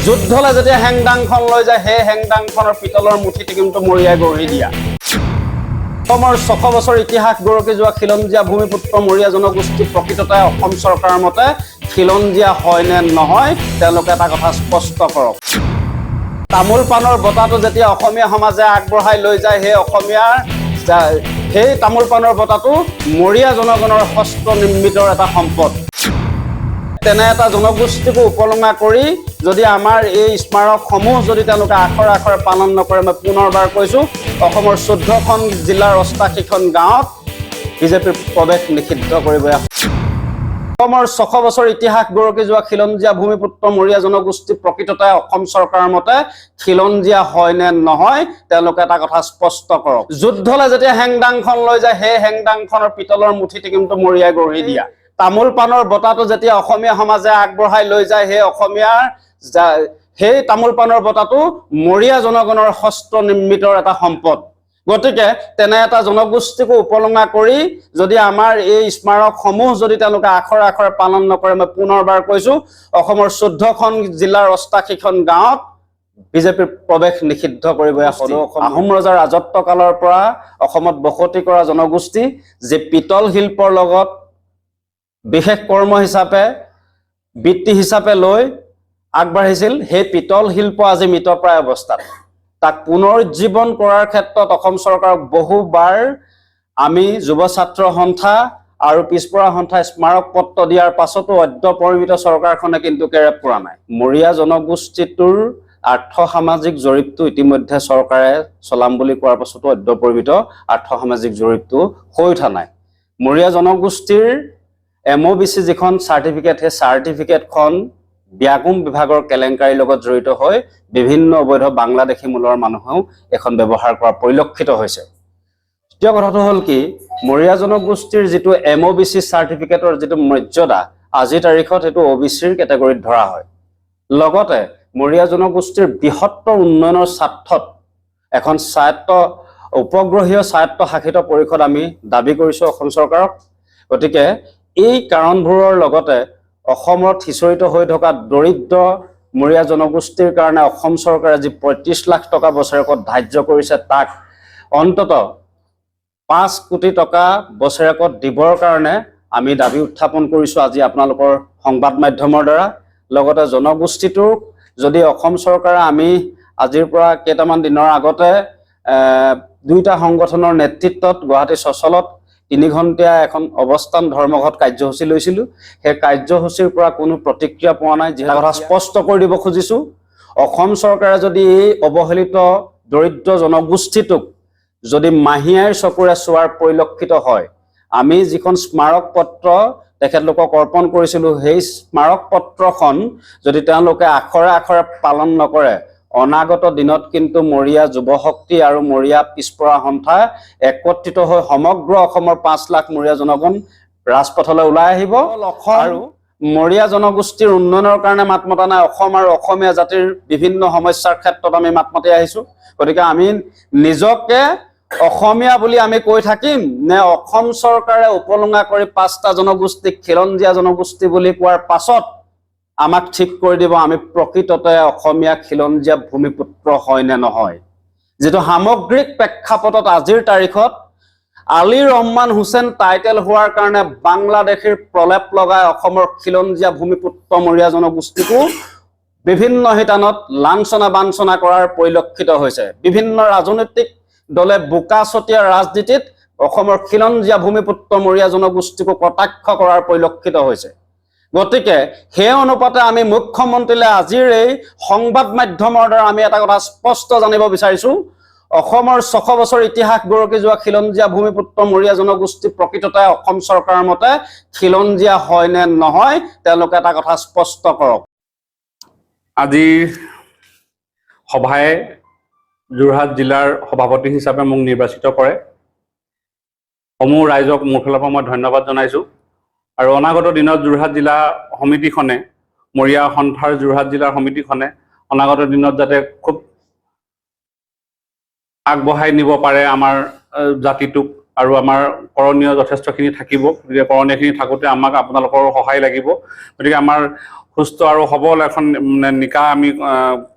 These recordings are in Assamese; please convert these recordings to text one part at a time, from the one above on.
যুদ্ধলে যেতিয়া হেংদাংখন লৈ যায় সেই হেংদাংখনৰ পিতলৰ মুঠিতে কিন্তু মৰিয়াই গঢ়ি দিয়া অসমৰ 600 বছৰ ইতিহাস গৰকি যোৱা খিলঞ্জীয়া ভূমিপুত্ৰ মৰিয়া জনগোষ্ঠী প্ৰকৃততে অসম চৰকাৰৰ মতে খিলঞ্জীয়া হয় নে নহয় তেওঁলোকে এটা কথা স্পষ্ট কৰক তামোল পানৰ বটাটো যেতিয়া অসমীয়া সমাজে আগবঢ়াই লৈ যায় সেই তামোল পানৰ বটাটো মৰিয়া জনগণৰ হস্ত নিৰ্মিতৰ এটা সম্পদ তেনে এটা জনগোষ্ঠীক উপলঙা কৰি যদি আমাৰ এই স্মাৰকসমূহ যদি তেওঁলোকে আখৰে আখৰে পালন নকৰে মই পুনৰবাৰ কৈছো অসমৰ 14খন জিলাৰ 88খন গাঁৱত বিজেপিৰ প্ৰৱেশ নিষিদ্ধ কৰিব অসমৰ 600 বছৰ ইতিহাস গৰকি যোৱা খিলঞ্জীয়া ভূমিপুত্ৰ মৰিয়া জনগোষ্ঠী প্ৰকৃততে অসম চৰকাৰৰ মতে খিলঞ্জীয়া হয় নে নহয় তেওঁলোকে এটা কথা স্পষ্ট কৰক যুদ্ধলে যেতিয়া হেংদাংখন লৈ যায় সেই হেংদাংখনৰ পিতলৰ মুঠিতে কিন্তু মৰিয়াই গঢ়ি দিয়া তামোল পানৰ বটাটো যেতিয়া অসমীয়া সমাজে আগবঢ়াই লৈ যায় সেই তামোল পানৰ বটাটো মৰিয়া জনগণৰ হস্ত নিৰ্মিতৰ এটা সম্পদ গতিকে তেনে এটা জনগোষ্ঠীক উপলঙা কৰি যদি আমাৰ এই স্মাৰকসমূহ যদি তেওঁলোকে আখৰে আখৰে পালন নকৰে মই পুনৰবাৰ কৈছো অসমৰ 14খন জিলাৰ 88খন গাঁৱত বিজেপিৰ প্ৰৱেশ নিষিদ্ধ কৰিব আহোম ৰজাৰ ৰাজত্ব কালৰ পৰা অসমত বসতি কৰা জনগোষ্ঠী যে পিতল শিল্পৰ লগত বিশেষ কৰ্ম হিচাপে বৃত্তি হিচাপে লৈ আগবাঢ়িছিল সেই পিতল শিল্প আজি মৃতপ্ৰায় অৱস্থাত তাক পুনৰুজ্জীৱন কৰাৰ ক্ষেত্ৰত অসম চৰকাৰক বহুবাৰ আমি যুৱ ছাত্ৰ সন্থা আৰু পিছপৰা সন্থা স্মাৰক পত্ৰ দিয়াৰ পাছতো অদ্যপৰিমিত চৰকাৰখনে কিন্তু কেৰেপ কৰা নাই মৰিয়া জনগোষ্ঠীটোৰ আৰ্থ সামাজিক জৰীপটো ইতিমধ্যে চৰকাৰে চলাম বুলি কোৱাৰ পাছতো অদ্যপৰিমিত আৰ্থ সামাজিক জৰীপটো হৈ উঠা নাই মৰিয়া জনগোষ্ঠীৰ MOBC যিখন চাৰ্টিফিকেট সেই চাৰ্টিফিকেটখন ব্যাগুম বিভাগৰ কেলেংকাৰীৰ লগত জড়িত হৈ বিভিন্ন অবৈধ বাংলাদেশী মূলৰ মানুহেও এখন ব্যৱহাৰ কৰা পৰিলক্ষিত হৈছে দ্বিতীয় কথাটো হ'ল কি মৰিয়া জনগোষ্ঠীৰ যিটো MOBC চাৰ্টিফিকেটৰ যিটো মৰ্যাদা আজি তাৰিখত সেইটো OBCৰ কেটেগৰীত ধৰা হয় লগতে মৰিয়া জনগোষ্ঠীৰ বৃহত্তৰ উন্নয়নৰ স্বাৰ্থত এখন স্বায়ত্ত উপগ্ৰহীয় স্বায়ত্ত শাসিত পৰিষদ আমি দাবী কৰিছো অসম চৰকাৰক গতিকে এই কাৰণবোৰৰ লগতে অসমত হিচৰিত হৈ থকা দৰিদ্ৰ মৰিয়া জনগোষ্ঠীৰ কাৰণে অসম চৰকাৰে যি 35 লাখ টকা বছৰেকত ধাৰ্য কৰিছে তাক অন্তত 5 কোটি টকা বছৰেকত দিবৰ কাৰণে আমি দাবী উত্থাপন কৰিছো আজি আপোনালোকৰ সংবাদ মাধ্যমৰ দ্বাৰা লগতে জনগোষ্ঠীটোক যদি অসম চৰকাৰে আমি আজিৰ পৰা কেইটামান দিনৰ আগতে দুইটা সংগঠনৰ নেতৃত্বত গুৱাহাটী চচলত 3 ঘণ্টীয়া এখন অৱস্থান ধৰ্মঘট কাৰ্যসূচী লৈছিলো সেই কাৰ্যসূচীৰ পৰা কোনো প্ৰতিক্ৰিয়া পোৱা নাই যিটো কথা স্পষ্ট কৰি দিব খুজিছো অসম চৰকাৰে যদি এই অৱহেলিত দৰিদ্ৰ জনগোষ্ঠীটোক যদি মাহিয়াৰ চকুৰে চোৱাৰ পৰিলক্ষিত হয় আমি যিখন স্মাৰক পত্ৰ তেখেতলোকক অৰ্পণ কৰিছিলো সেই স্মাৰক পত্ৰখন যদি তেওঁলোকে আখৰে আখৰে পালন নকৰে অনাগত দিনত কিন্তু মৰিয়া যুৱশক্তি আৰু মৰিয়া পিছপৰা সন্থা একত্ৰিত হৈ সমগ্ৰ অসমৰ 5 লাখ মৰিয়া জনগণ ৰাজপথলৈ ওলাই আহিব আৰু মৰিয়া জনগোষ্ঠীৰ উন্নয়নৰ কাৰণে মাত মতা নাই অসম আৰু অসমীয়া জাতিৰ বিভিন্ন সমস্যাৰ ক্ষেত্ৰত আমি মাত মাতি আহিছো গতিকে আমি নিজকে অসমীয়া বুলি আমি কৈ থাকিম নে অসম চৰকাৰে উপলঙা কৰি 5টা জনগোষ্ঠীক খিলঞ্জীয়া জনগোষ্ঠী বুলি কোৱাৰ পাছত আমাক ঠিক কৰি দিব আমি প্ৰকৃততে অসমীয়া খিলঞ্জীয়া ভূমিপুত্ৰ হয় নে নহয় যেটো সামগ্ৰিক প্ৰেক্ষাপটত আজিৰ তাৰিখত আলী ৰহমান হুছেইন টাইটেল হোৱাৰ কাৰণে বাংলাদেশীৰ প্ৰলেপ লগাই অসমৰ খিলঞ্জীয়া ভূমিপুত্ৰ মৰিয়া জনগোষ্ঠীকো বিভিন্ন হিতানত লাঞ্ছনা বাঞ্ছনা কৰাৰ পৰিলক্ষিত হৈছে বিভিন্ন ৰাজনৈতিক দলে বোকা ছটিয়া ৰাজনীতিত অসমৰ খিলঞ্জীয়া ভূমিপুত্ৰ মৰিয়া জনগোষ্ঠীকো কটাক্ষ কৰাৰ পৰিলক্ষিত হৈছে গতিকে সেই অনুপাতে আমি মুখ্যমন্ত্ৰীলৈ আজিৰ এই সংবাদ মাধ্যমৰ দ্বাৰা আমি এটা কথা স্পষ্ট জানিব বিচাৰিছো অসমৰ 600 বছৰ ইতিহাস গৰকি যোৱা খিলঞ্জীয়া ভূমিপুত্ৰ মৰিয়া জনগোষ্ঠী প্ৰকৃততে অসম চৰকাৰৰ মতে খিলঞ্জীয়া হয় নে নহয় তেওঁলোকে এটা কথা স্পষ্ট কৰক আজিৰ সভায়ে যোৰহাট জিলাৰ সভাপতি হিচাপে মোক নিৰ্বাচিত কৰে সমূহ ৰাইজক মোৰ ফালৰ পৰা মই ধন্যবাদ জনাইছো আৰু অনাগত দিনত যোৰহাট জিলা সমিতিখনে মৰিয়া সন্থাৰ যোৰহাট জিলাৰ সমিতিখনে অনাগত দিনত যাতে খুব আগবঢ়াই নিব পাৰে আমাৰ জাতিটোক আৰু আমাৰ কৰণীয় যথেষ্টখিনি থাকিব গতিকে কৰণীয়খিনি থাকোঁতে আমাক আপোনালোকৰ সহায় লাগিব গতিকে আমাৰ সুস্থ আৰু সবল এখন নিকা আমি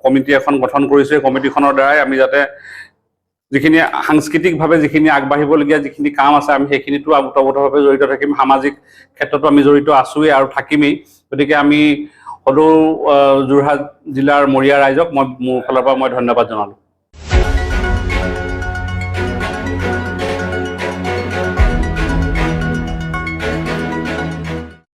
কমিটি এখন গঠন কৰিছোঁ। এই কমিটিখনৰ দ্বাৰাই আমি যাতে যিখিনি সাংস্কৃতিকভাৱে যিখিনি আগবাঢ়িবলগীয়া যিখিনি কাম আছে আমি সেইখিনিতো ওতঃপ্ৰোতভাৱে জড়িত থাকিম, সামাজিক ক্ষেত্ৰতো আমি জড়িত আছোৱেই আৰু থাকিমেই। গতিকে আমি সদৌ যোৰহাট জিলাৰ মৰিয়া ৰাইজক মোৰ ফালৰ পৰা মই ধন্যবাদ জনালোঁ।